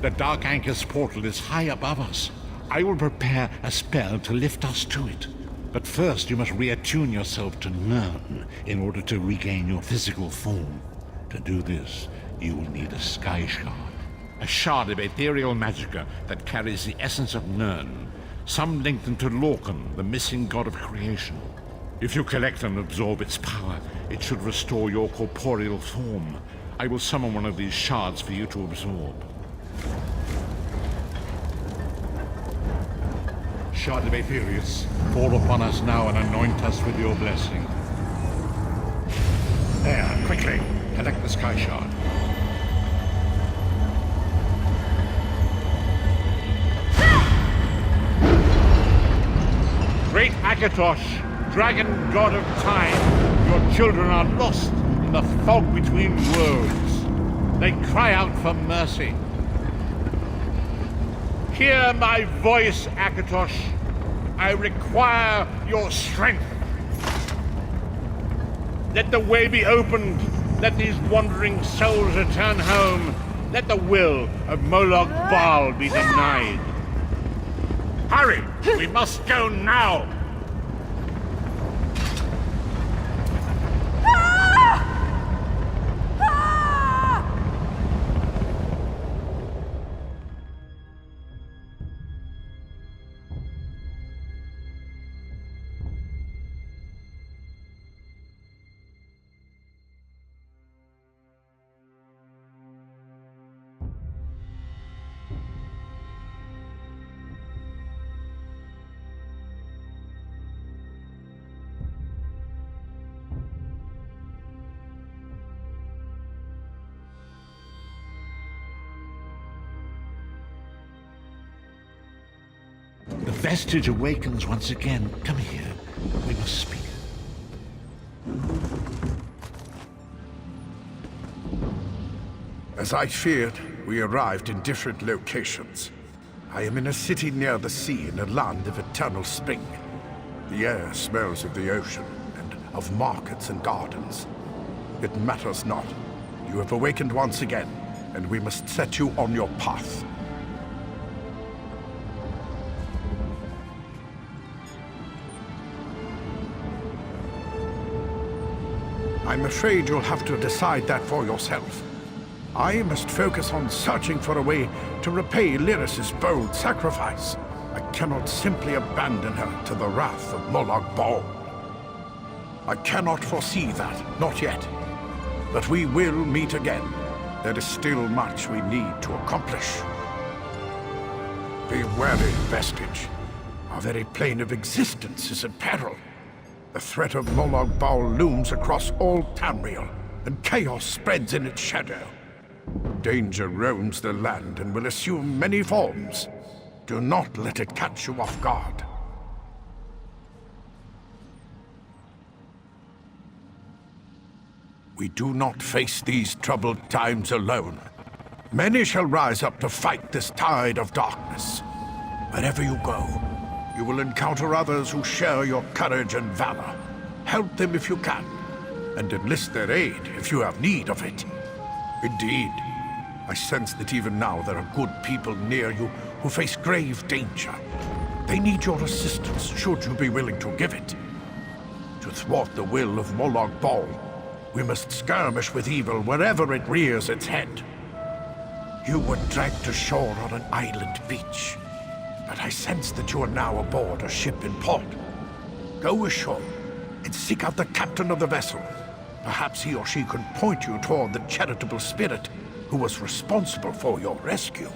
The Dark Anchor's portal is high above us. I will prepare a spell to lift us to it. But first you must reattune yourself to Nirn in order to regain your physical form. To do this, you will need a Sky Shard. A shard of ethereal magicka that carries the essence of Nirn. Some link them to Lorcan, the missing god of creation. If you collect and absorb its power, it should restore your corporeal form. I will summon one of these shards for you to absorb. Shard of Aetherius, fall upon us now and anoint us with your blessing. There, quickly, collect the Sky Shard. Great Akatosh, dragon god of time, your children are lost in the fog between worlds. They cry out for mercy. Hear my voice, Akatosh. I require your strength. Let the way be opened. Let these wandering souls return home. Let the will of Molag Bal be denied. Hurry! We must go now! The vestige awakens once again. Come here. We must speak. As I feared, we arrived in different locations. I am in a city near the sea in a land of eternal spring. The air smells of the ocean and of markets and gardens. It matters not. You have awakened once again, and we must set you on your path. I'm afraid you'll have to decide that for yourself. I must focus on searching for a way to repay Lyris's bold sacrifice. I cannot simply abandon her to the wrath of Molag Bal. I cannot foresee that, not yet. But we will meet again. There is still much we need to accomplish. Be wary, Vestige. Our very plane of existence is in peril. The threat of Molag Bal looms across all Tamriel, and chaos spreads in its shadow. Danger roams the land and will assume many forms. Do not let it catch you off guard. We do not face these troubled times alone. Many shall rise up to fight this tide of darkness. Wherever you go, you will encounter others who share your courage and valor. Help them if you can, and enlist their aid if you have need of it. Indeed, I sense that even now there are good people near you who face grave danger. They need your assistance, should you be willing to give it. To thwart the will of Molag Bal, we must skirmish with evil wherever it rears its head. You were dragged to shore on an island beach, but I sense that you are now aboard a ship in port. Go ashore and seek out the captain of the vessel. Perhaps he or she could point you toward the charitable spirit who was responsible for your rescue.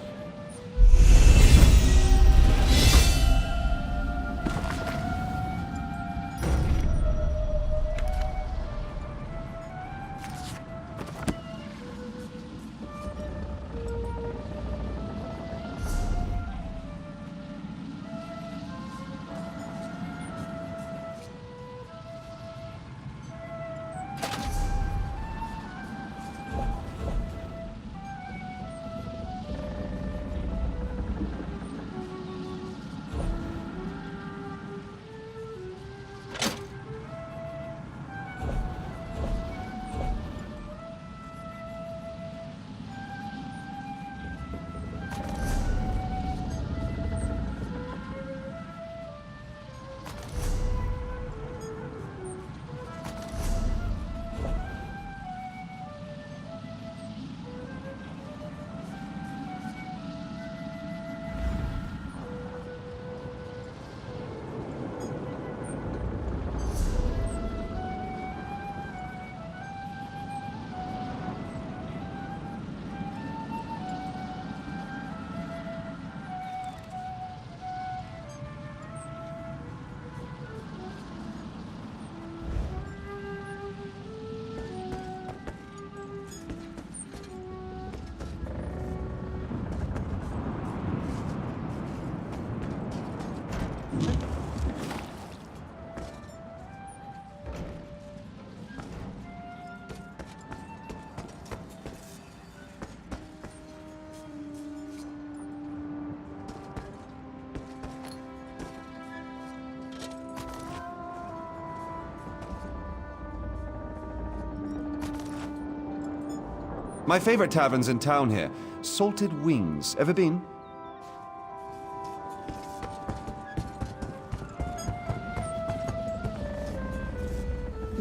My favorite tavern's in town here. Salted Wings. Ever been?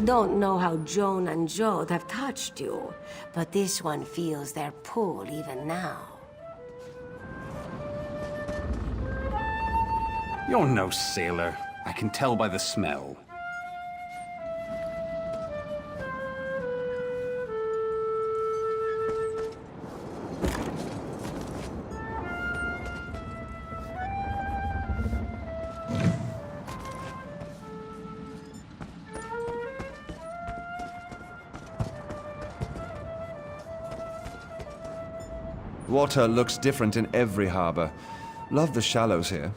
Don't know how Joan and Jode have touched you, but this one feels their pull even now. You're no sailor. I can tell by the smell. Water looks different in every harbor. Love the shallows here.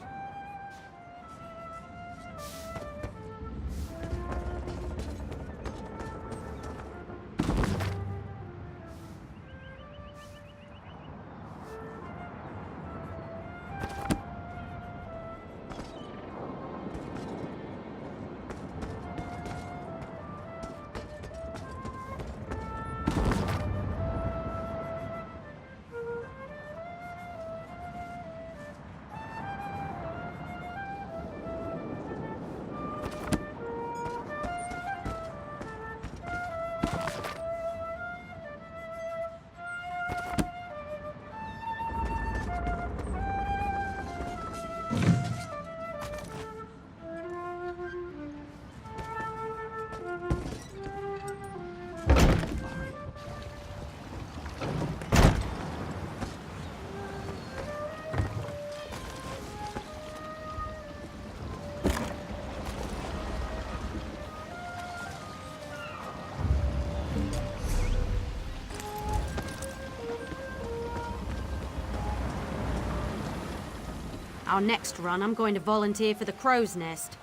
Our next run, I'm going to volunteer for the Crow's Nest.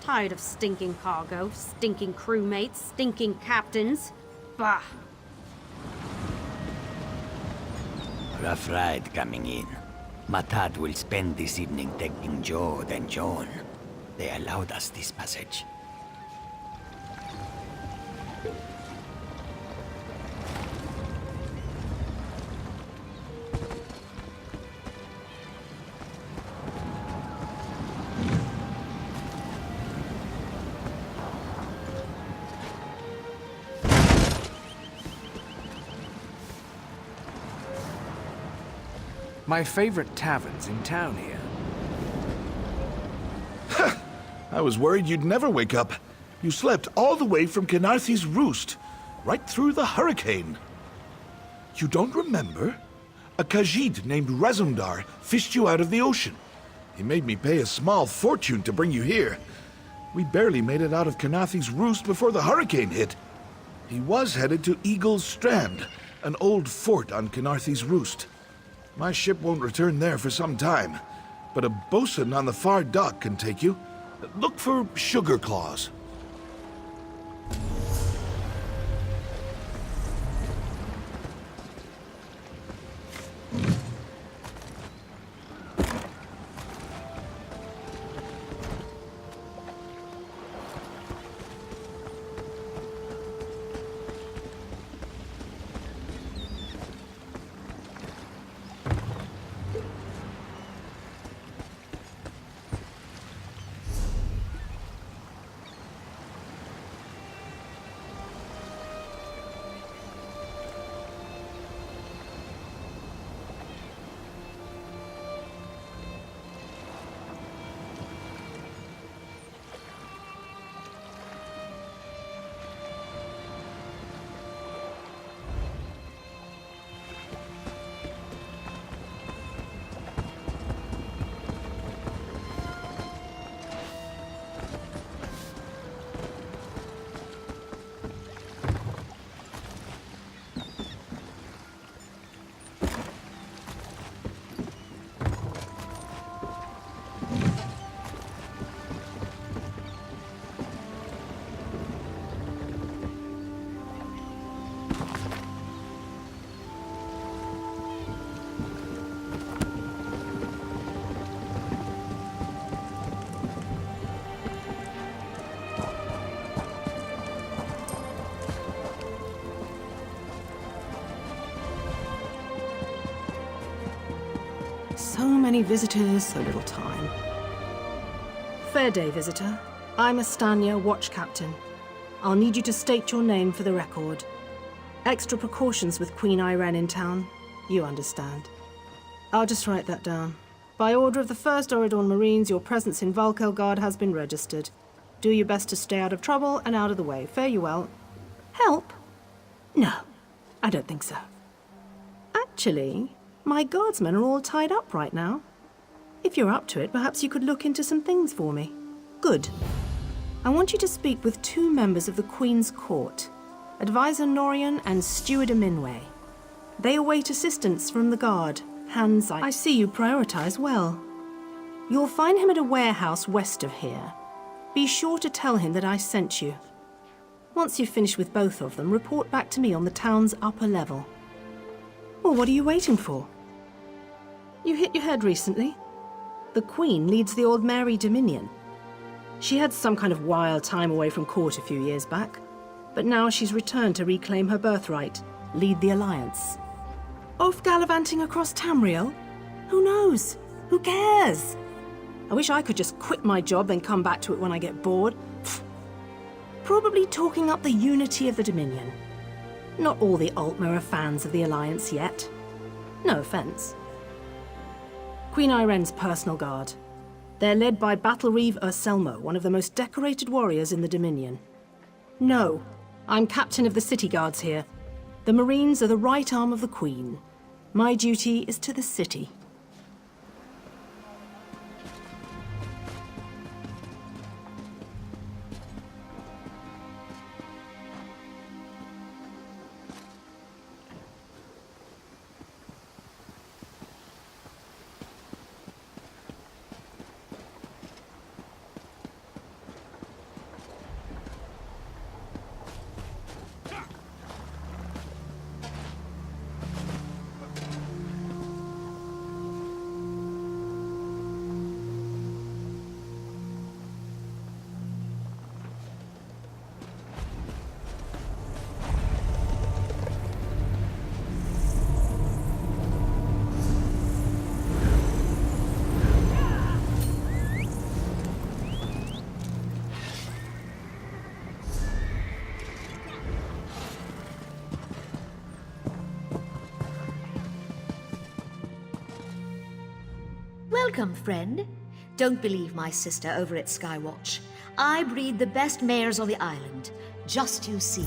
Tired of stinking cargo, stinking crewmates, stinking captains. Bah! Rough ride coming in. Matad will spend this evening taking Jode and Joan. They allowed us this passage. My favorite tavern's in town here. I was worried you'd never wake up. You slept all the way from Khenarthi's Roost, right through the hurricane. You don't remember? A Khajiit named Rezumdar fished you out of the ocean. He made me pay a small fortune to bring you here. We barely made it out of Khenarthi's Roost before the hurricane hit. He was headed to Eagle's Strand, an old fort on Khenarthi's Roost. My ship won't return there for some time, but a bosun on the far dock can take you. Look for Sugar Claws. So many visitors, so little time. Fair day, visitor. I'm Astanya, watch captain. I'll need you to state your name for the record. Extra precautions with Queen Irene in town. You understand. I'll just write that down. By order of the 1st Oridorn Marines, your presence in Vulkhel Guard has been registered. Do your best to stay out of trouble and out of the way. Fare you well. Help? No, I don't think so. Actually, my guardsmen are all tied up right now. If you're up to it, perhaps you could look into some things for me. Good. I want you to speak with 2 members of the Queen's Court, Advisor Norian and Steward Aminwe. They await assistance from the guard. Hans, I see you prioritize well. You'll find him at a warehouse west of here. Be sure to tell him that I sent you. Once you've finished with both of them, report back to me on the town's upper level. Well, what are you waiting for? You hit your head recently? The Queen leads the Old Mary Dominion. She had some kind of wild time away from court a few years back, but now she's returned to reclaim her birthright, lead the Alliance. Off gallivanting across Tamriel? Who knows? Who cares? I wish I could just quit my job and come back to it when I get bored. Pfft. Probably talking up the unity of the Dominion. Not all the Altmer are fans of the Alliance yet. No offense. Queen Irene's personal guard. They're led by Battlereeve Urselmo, one of the most decorated warriors in the Dominion. No, I'm captain of the city guards here. The Marines are the right arm of the Queen. My duty is to the city. Welcome, friend. Don't believe my sister over at Skywatch. I breed the best mares on the island. Just you see.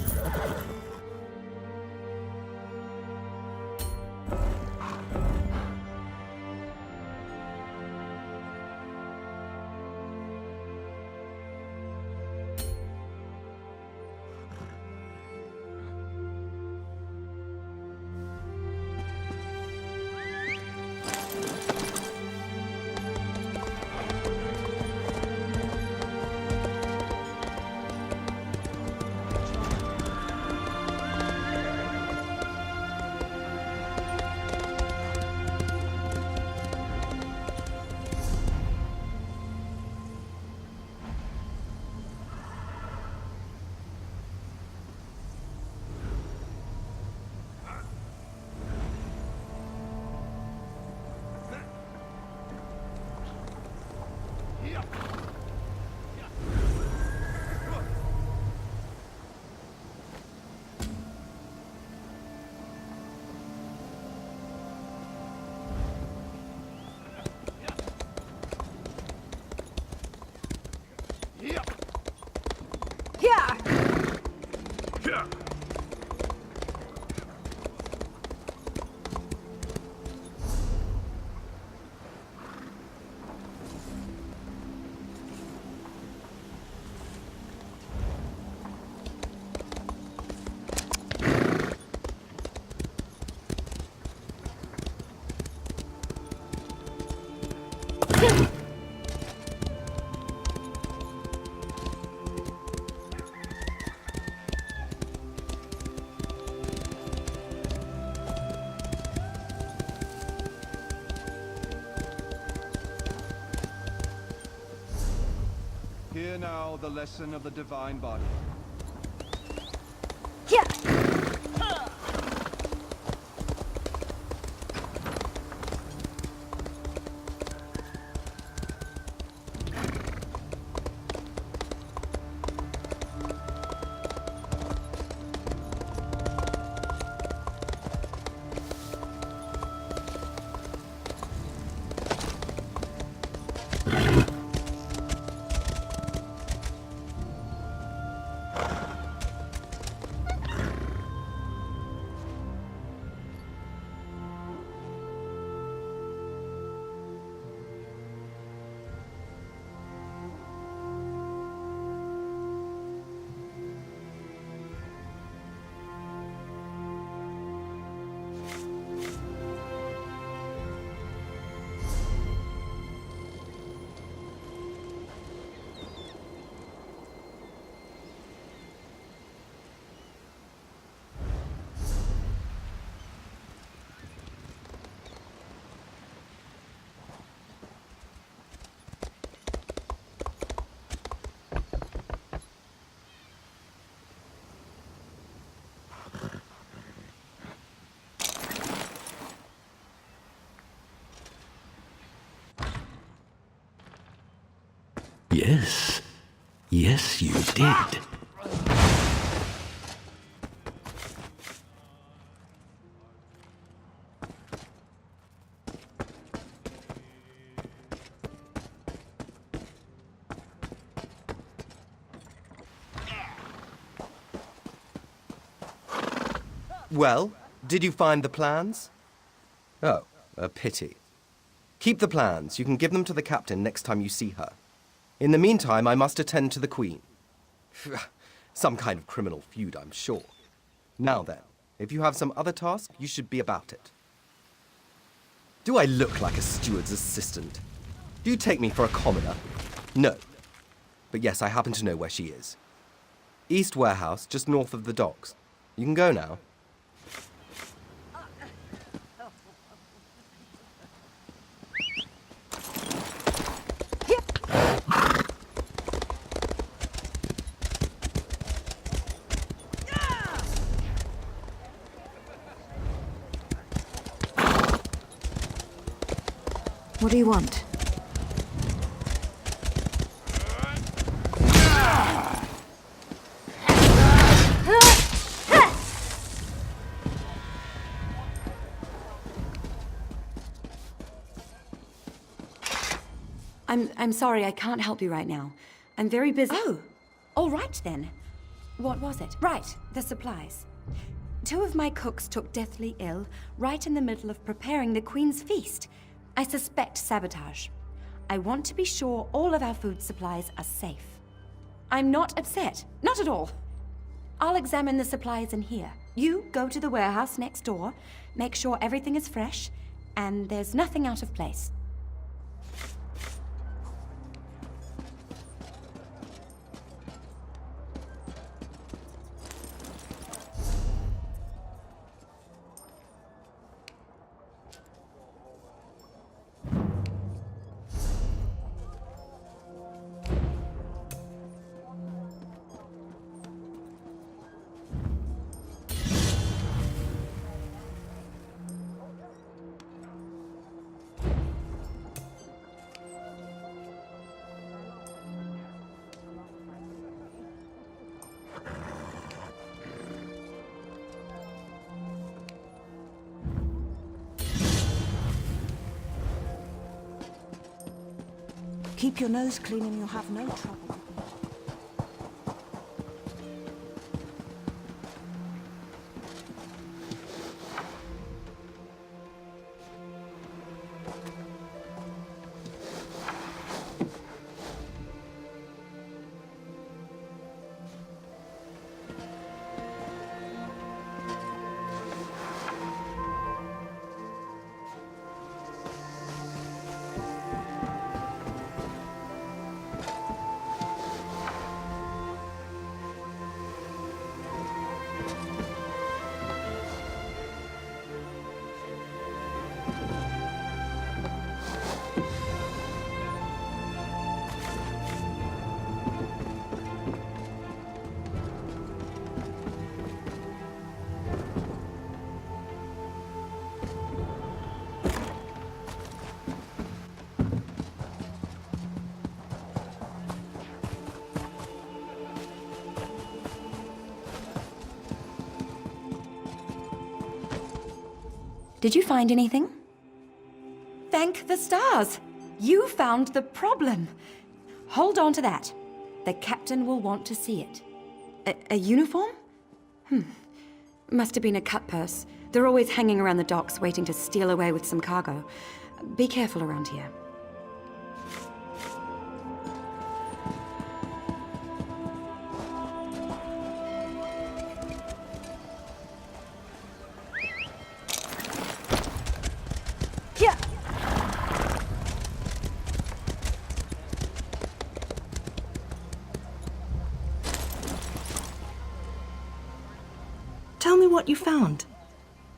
Hear now the lesson of the divine body. Yes. Yes, you did. Well, did you find the plans? Oh, a pity. Keep the plans. You can give them to the captain next time you see her. In the meantime, I must attend to the Queen. Some kind of criminal feud, I'm sure. Now then, if you have some other task, you should be about it. Do I look like a steward's assistant? Do you take me for a commoner? No. But yes, I happen to know where she is. East Warehouse, just north of the docks. You can go now. What do you want? I'm sorry, I can't help you right now. I'm very busy. Oh, all right then. What was it? Right, the supplies. 2 of my cooks took deathly ill right in the middle of preparing the Queen's feast. I suspect sabotage. I want to be sure all of our food supplies are safe. I'm not upset, not at all. I'll examine the supplies in here. You go to the warehouse next door, make sure everything is fresh, and there's nothing out of place. Keep your nose clean and you'll have no trouble. Did you find anything? Thank the stars! You found the problem! Hold on to that. The captain will want to see it. A uniform? Must have been a cut purse. They're always hanging around the docks waiting to steal away with some cargo. Be careful around here. Tell me what you found.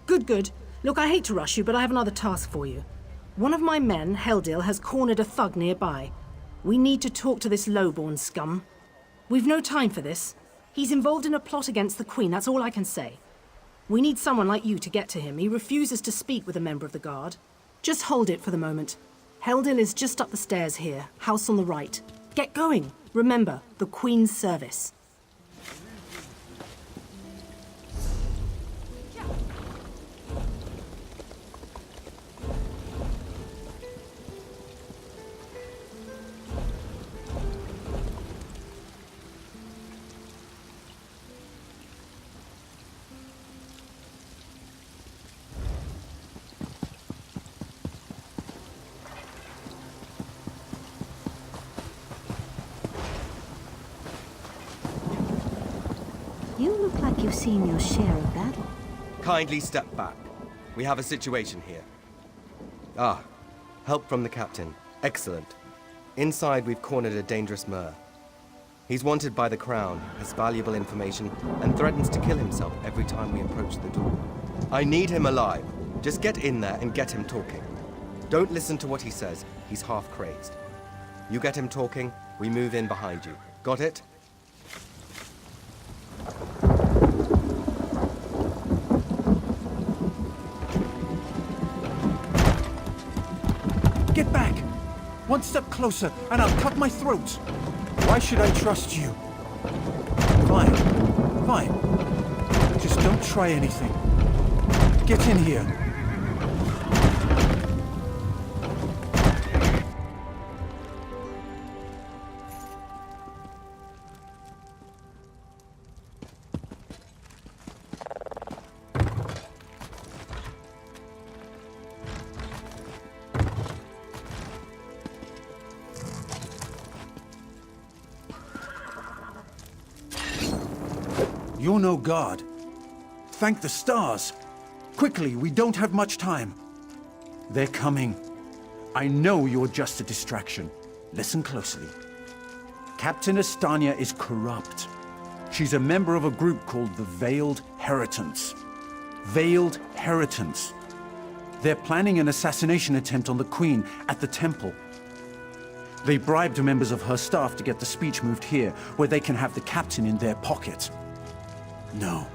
Good. Look, I hate to rush you, but I have another task for you. One of my men, Heldil, has cornered a thug nearby. We need to talk to this lowborn scum. We've no time for this. He's involved in a plot against the Queen, that's all I can say. We need someone like you to get to him. He refuses to speak with a member of the guard. Just hold it for the moment. Heldil is just up the stairs here, house on the right. Get going. Remember, the Queen's service. You look like you've seen your share of battle. Kindly step back. We have a situation here. Ah, help from the captain. Excellent. Inside, we've cornered a dangerous Mer. He's wanted by the Crown, has valuable information, and threatens to kill himself every time we approach the door. I need him alive. Just get in there and get him talking. Don't listen to what he says. He's half crazed. You get him talking, we move in behind you. Got it? Get back! One step closer, and I'll cut my throat! Why should I trust you? Fine. Fine. Just don't try anything. Get in here. You're no god. Thank the stars. Quickly, we don't have much time. They're coming. I know you're just a distraction. Listen closely. Captain Estania is corrupt. She's a member of a group called the Veiled Heritants. Veiled Heritants. They're planning an assassination attempt on the Queen at the temple. They bribed members of her staff to get the speech moved here, where they can have the captain in their pocket. No.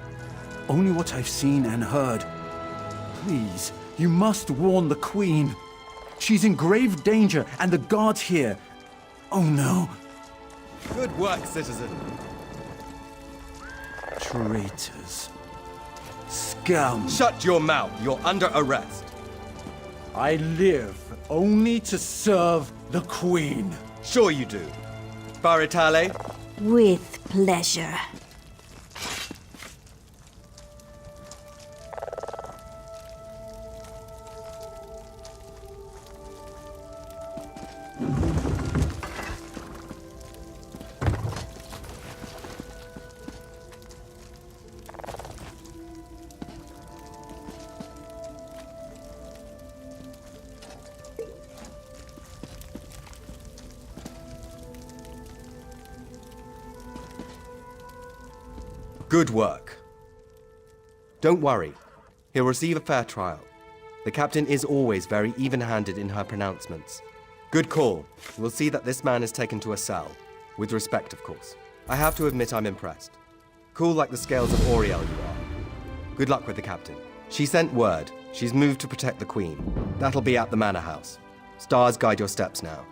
Only what I've seen and heard. Please, you must warn the Queen. She's in grave danger, and the guards here. Oh no. Good work, citizen. Traitors. Scum. Shut your mouth. You're under arrest. I live only to serve the Queen. Sure you do. Baritale? With pleasure. Good work. Don't worry. He'll receive a fair trial. The captain is always very even-handed in her pronouncements. Good call. We'll see that this man is taken to a cell. With respect, of course. I have to admit I'm impressed. Cool like the scales of Auriel you are. Good luck with the captain. She sent word. She's moved to protect the Queen. That'll be at the Manor House. Stars guide your steps now.